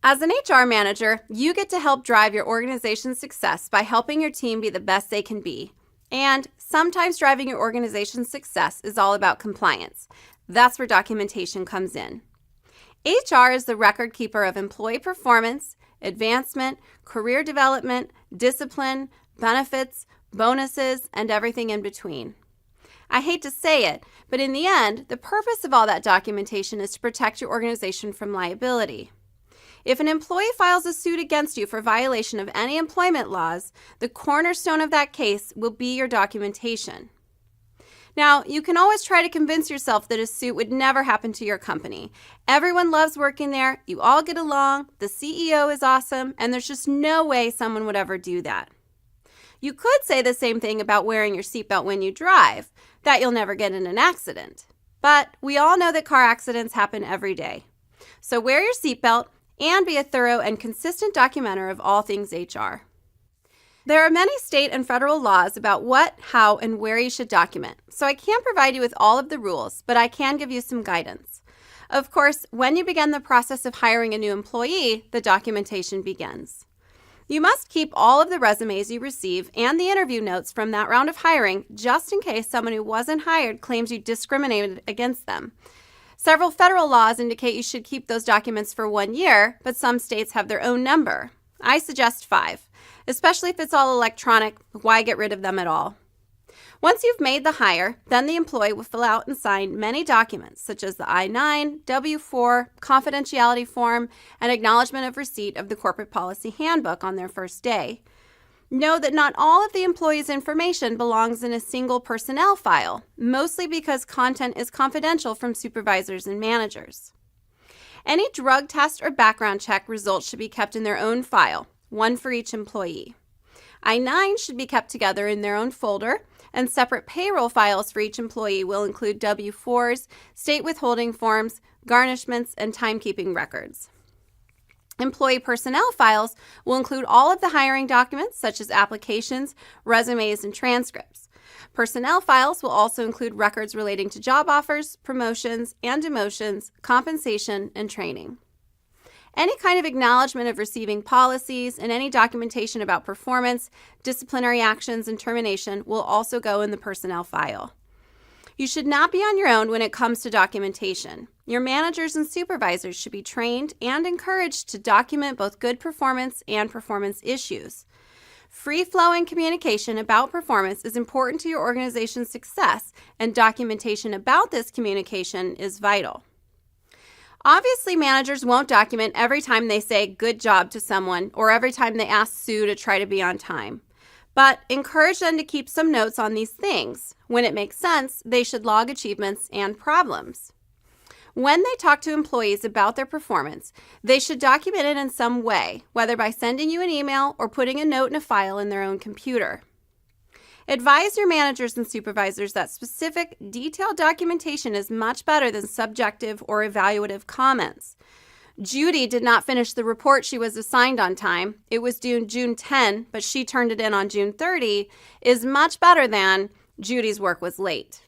As an HR manager, you get to help drive your organization's success by helping your team be the best they can be. And sometimes driving your organization's success is all about compliance. That's where documentation comes in. HR is the record keeper of employee performance, advancement, career development, discipline, benefits, bonuses, and everything in between. I hate to say it, but in the end, the purpose of all that documentation is to protect your organization from liability. If an employee files a suit against you for violation of any employment laws, the cornerstone of that case will be your documentation. Now, you can always try to convince yourself that a suit would never happen to your company. Everyone loves working there, you all get along, the CEO is awesome, and there's just no way someone would ever do that. You could say the same thing about wearing your seatbelt when you drive, that you'll never get in an accident. But we all know that car accidents happen every day. So wear your seatbelt and be a thorough and consistent documenter of all things HR. There are many state and federal laws about what, how, and where you should document, so I can't provide you with all of the rules, but I can give you some guidance. Of course, when you begin the process of hiring a new employee, the documentation begins. You must keep all of the resumes you receive and the interview notes from that round of hiring just in case someone who wasn't hired claims you discriminated against them. Several federal laws indicate you should keep those documents for 1 year, but some states have their own number. I suggest 5, especially if it's all electronic. Why get rid of them at all? Once you've made the hire, then the employee will fill out and sign many documents, such as the I-9, W-4, confidentiality form, and acknowledgement of receipt of the corporate policy handbook on their first day. Know that not all of the employee's information belongs in a single personnel file, mostly because content is confidential from supervisors and managers. Any drug test or background check results should be kept in their own file, one for each employee. I-9 should be kept together in their own folder, and separate payroll files for each employee will include W-4s, state withholding forms, garnishments, and timekeeping records. Employee personnel files will include all of the hiring documents, such as applications, resumes, and transcripts. Personnel files will also include records relating to job offers, promotions and demotions, compensation, and training. Any kind of acknowledgement of receiving policies and any documentation about performance, disciplinary actions, and termination will also go in the personnel file. You should not be on your own when it comes to documentation. Your managers and supervisors should be trained and encouraged to document both good performance and performance issues. Free-flowing communication about performance is important to your organization's success, and documentation about this communication is vital. Obviously, managers won't document every time they say good job to someone or every time they ask Sue to try to be on time. But encourage them to keep some notes on these things. When it makes sense, they should log achievements and problems. When they talk to employees about their performance, they should document it in some way, whether by sending you an email or putting a note in a file in their own computer. Advise your managers and supervisors that specific, detailed documentation is much better than subjective or evaluative comments. Judy did not finish the report she was assigned on time. It was due June 10, but she turned it in on June 30, is much better than Judy's work was late.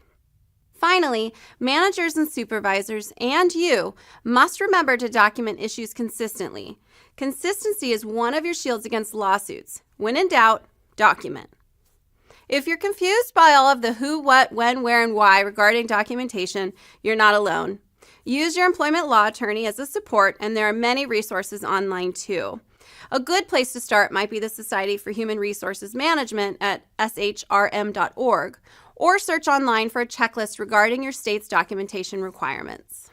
Finally, managers and supervisors and you must remember to document issues consistently. Consistency is one of your shields against lawsuits. When in doubt, document. If you're confused by all of the who, what, when, where, and why regarding documentation, you're not alone. Use your employment law attorney as a support, and there are many resources online too. A good place to start might be the Society for Human Resources Management at shrm.org, or search online for a checklist regarding your state's documentation requirements.